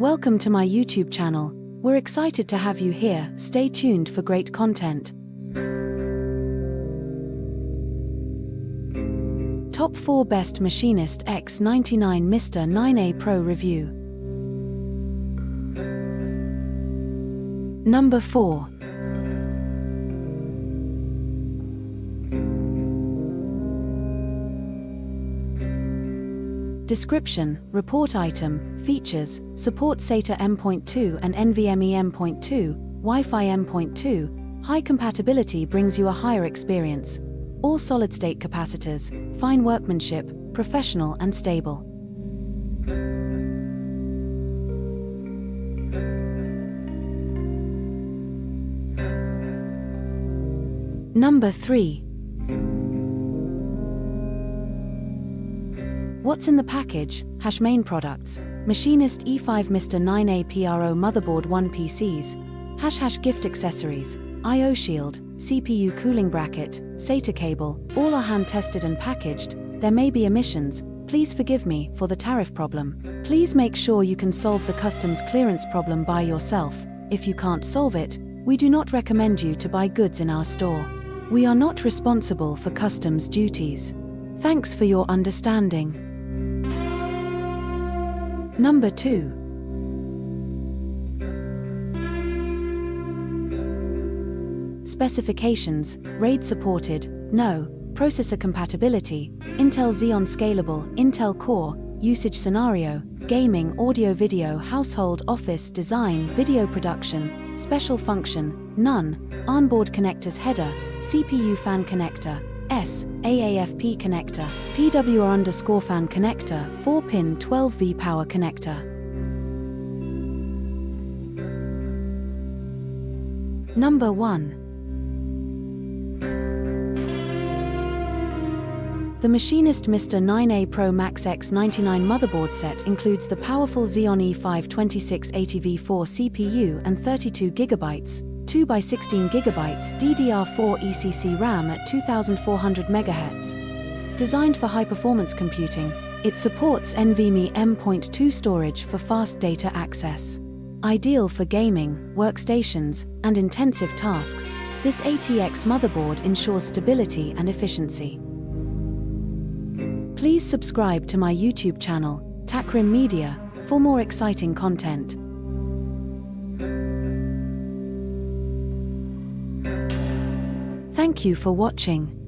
Welcome to my YouTube channel. We're excited to have you here. Stay tuned for great content. Top 4 Best Machinist X99 MR9A Pro Review. Number 4. Description, report item, features, support SATA M.2 and NVMe M.2, Wi-Fi M.2, high compatibility brings you a higher experience. All solid-state capacitors, fine workmanship, professional and stable. Number 3. What's in the package? Main products. Machinist E5 MR9A Pro Motherboard 1 PCs. Gift accessories. I/O shield, CPU cooling bracket, SATA cable, all are hand-tested and packaged. There may be omissions, please forgive me for the tariff problem. Please make sure you can solve the customs clearance problem by yourself. If you can't solve it, we do not recommend you to buy goods in our store. We are not responsible for customs duties. Thanks for your understanding. Number 2. Specifications, RAID supported, no. Processor compatibility, Intel Xeon Scalable, Intel Core, usage scenario, gaming, audio video, household, office, design, video production, special function, none, onboard connectors header, CPU fan connector, AAFP connector, PWR_fan connector, 4-pin 12V power connector. Number 1. The Machinist MR9A Pro Max X99 motherboard set includes the powerful Xeon E5 2680V4 CPU and 32GB, 2x16GB DDR4 ECC RAM at 2400 MHz. Designed for high-performance computing, it supports NVMe M.2 storage for fast data access. Ideal for gaming, workstations, and intensive tasks, this ATX motherboard ensures stability and efficiency. Please subscribe to my YouTube channel, Takrim Media, for more exciting content. Thank you for watching.